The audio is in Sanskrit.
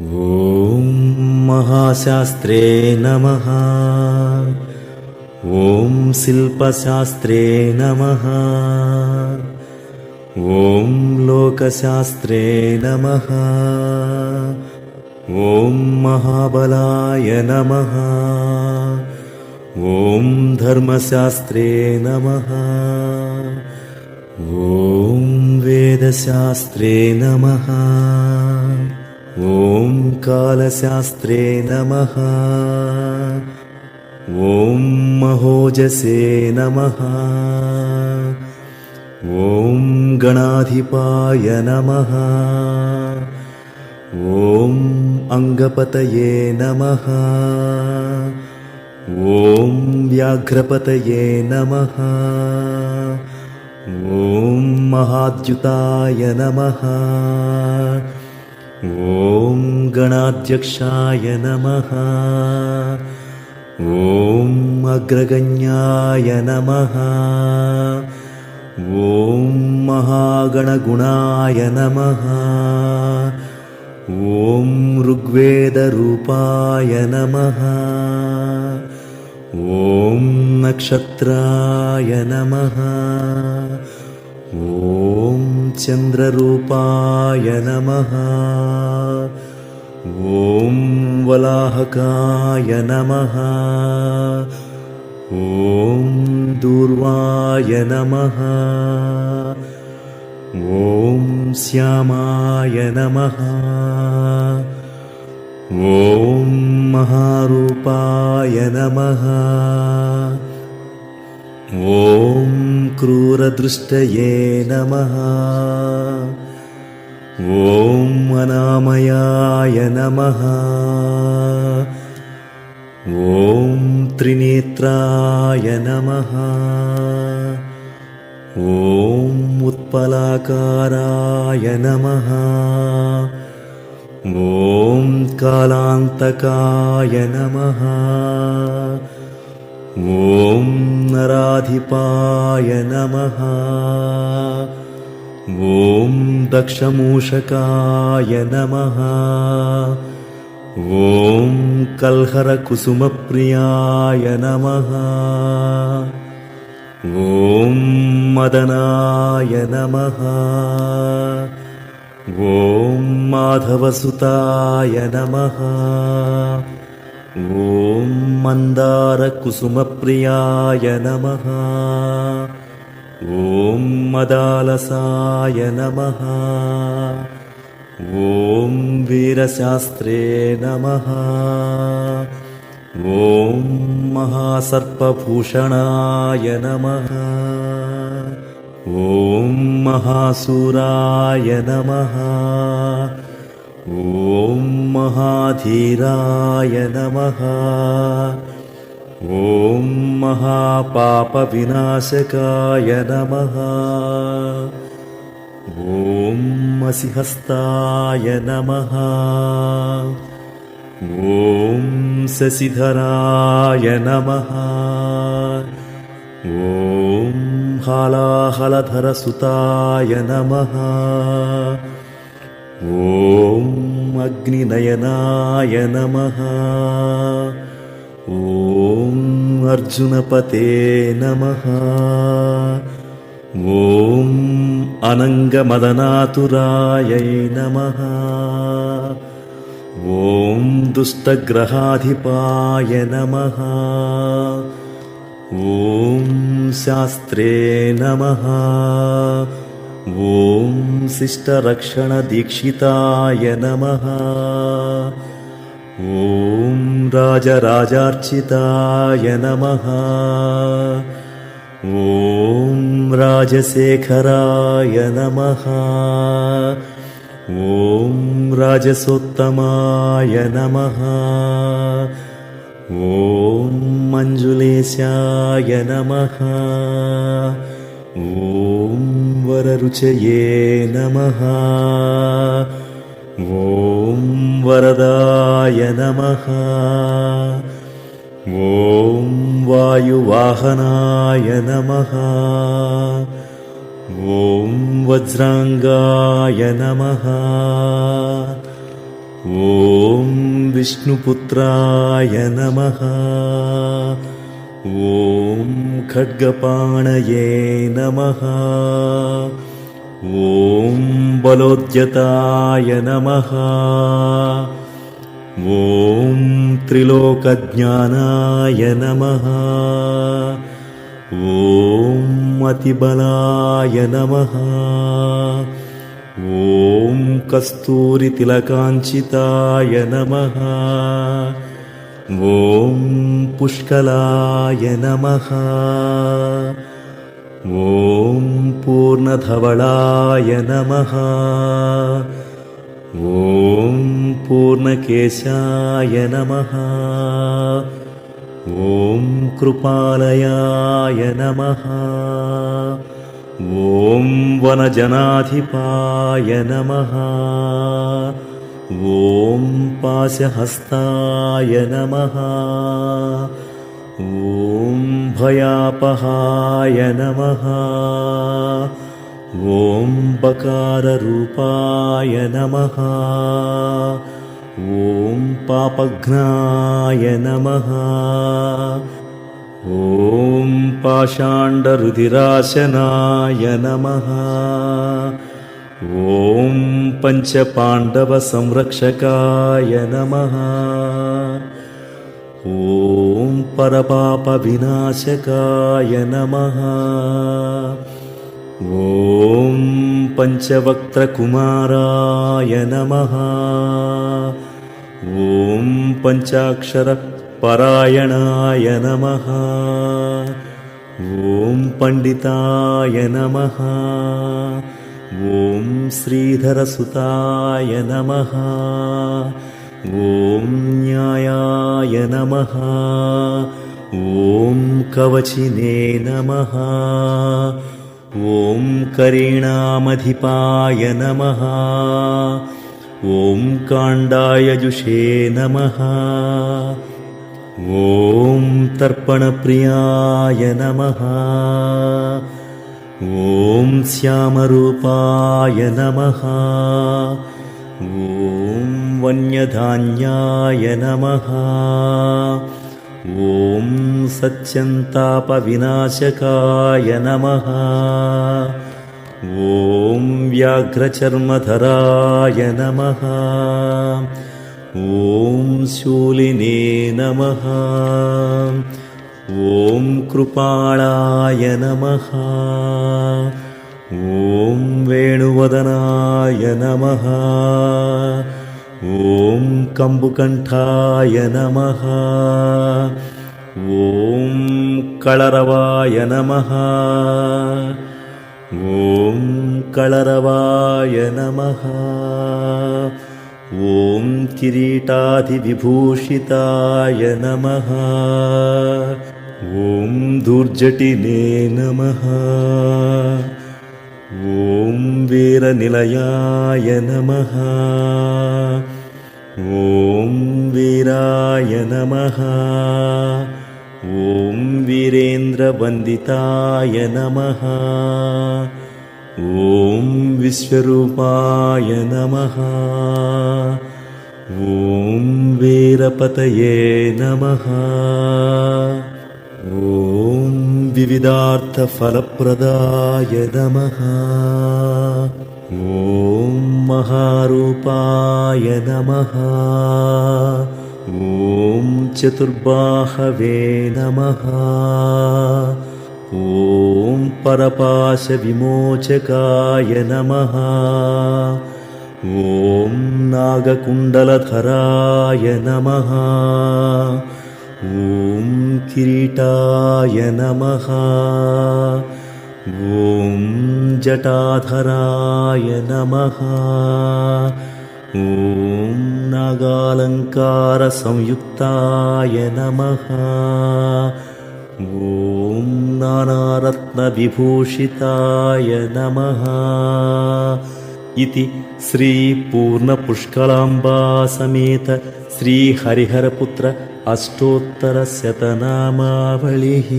ॐ महाशास्त्रे नमः। ॐ शिल्पशास्त्रे नमः। ॐ लोकशास्त्रे नमः। ॐ महाबलाय नमः। ॐ धर्मशास्त्रे नमः। ॐ वेदशास्त्रे नमः। ॐ कालशास्त्रे नमः। ॐ महोजसे नमः। ॐ गणाधिपाय नमः। ॐ अङ्गपतये नमः। ॐ व्याघ्रपतये नमः। ॐ महाद्युताय नमः। ॐ गणाध्यक्षाय नमः। ॐ अग्रगण्याय नमः। ॐ महागणगुणाय नमः। ॐ ऋग्वेदरूपाय नमः। ॐ नक्षत्राय नमः। ॐ चन्द्ररूपाय नमः। ॐ वलाहकाय नमः। ॐ दूर्वाय नमः। ॐ श्यामाय नमः। ॐ महारूपाय नमः। ॐ क्रूरदृष्टये नमः। ॐ अनामयाय नमः। ॐ त्रिनेत्राय नमः। ॐ उत्पलाकाराय नमः। ॐ कालान्तकाय नमः। ॐ नराधिपाय नमः। ॐ दक्षमूषकाय नमः। ॐ कल्हरकुसुमप्रियाय नमः। ॐ मदनाय नमः। ॐ माधवसुताय नमः। ॐ मन्दारकुसुमप्रियाय नमः। ॐ मदालसाय नमः। ॐ वीरशास्त्रे नमः। ॐ महासर्पभूषणाय नमः। ॐ महासूराय नमः। ॐ महाधीराय नमः। ॐ महापापविनाशकाय नमः। ॐ मसिहस्ताय नमः। ॐ शशिधराय नमः। ॐ हालाहलधरसुताय नमः। ॐ अग्निनयनाय नमः। ॐ अर्जुनपते नमः। ॐ अनङ्गमदनातुरायै नमः। ॐ दुष्टग्रहाधिपाय नमः। ॐ शास्त्रे नमः। ॐ शिष्टरक्षणदीक्षिताय नमः। ॐ राजराजार्चिताय नमः। ॐ राजशेखराय नमः। ॐ राजसोत्तमाय नमः। ॐ मञ्जुलेशाय नमः। ॐ वररुचये नमः। ॐ वरदाय नमः। ॐ वायुवाहनाय नमः। ॐ वज्राङ्गाय नमः। ॐ विष्णुपुत्राय नमः। ॐ खड्गपाणये नमः। ॐ बलोद्यताय नमः। ॐ त्रिलोकज्ञानाय नमः। ॐ अतिबलाय नमः। ॐ कस्तूरितिलकाञ्चिताय नमः। ॐ पुष्कलाय नमः। ॐ पूर्णधवलाय नमः। ॐ पूर्णकेशाय नमः। ॐ कृपालयाय नमः। ॐ वनजनाधिपाय नमः। ॐ पाशहस्ताय नमः। ॐ भयापहाय नमः। ॐ बकाररूपाय नमः। ॐ पापघ्नाय नमः। ॐ पाषाण्डरुधिराशनाय नमः। ॐ पञ्चपाण्डवसंरक्षकाय नमः। ॐ परपापविनाशकाय नमः। ॐ पञ्चवक्त्रकुमाराय नमः। ॐ पञ्चाक्षरपरायणाय नमः। ॐ पण्डिताय नमः। ॐ श्रीधरसुताय नमः। ॐ न्यायाय नमः। ॐ कवचिने नमः। ॐ करीणामधिपाय नमः। ॐ काण्डायजुषे नमः। ॐ तर्पणप्रियाय नमः। ॐ श्यामरूपाय नमः। ॐ वन्यधान्याय नमः। ॐ सत्यन्तापविनाशकाय नमः। ॐ व्याघ्रचर्मधराय नमः। ॐ शूलिने नमः। ॐ कृपाणाय नमः। ॐ वेणुवदनाय नमः। ॐ कम्बुकण्ठाय नमः। ॐ कळरवाय नमः। ॐ कळरवाय नमः। ॐ किरीटादिविभूषिताय नमः। ॐ दुर्जटिने नमः। ॐ वीरनिलयाय नमः। ॐ वीराय नमः। ॐ वीरेन्द्रवन्दिताय नमः। ॐ विश्वरूपाय नमः। ॐ वीरपतये नमः। ॐ विविधार्थफलप्रदाय नमः। ॐ महारूपाय नमः। ॐ चतुर्बाहवे नमः। ॐ परपाशविमोचकाय नमः। ॐ नागकुण्डलधराय नमः। ॐ किरीटाय नमः। ॐ जटाधराय नमः। ॐ नागालङ्कारसंयुक्ताय नमः। ॐ नानारत्नविभूषिताय नमः। इति श्रीपूर्णपुष्कलाम्बा समेत श्रीहरिहरपुत्र अष्टोत्तरशतनामावलिः।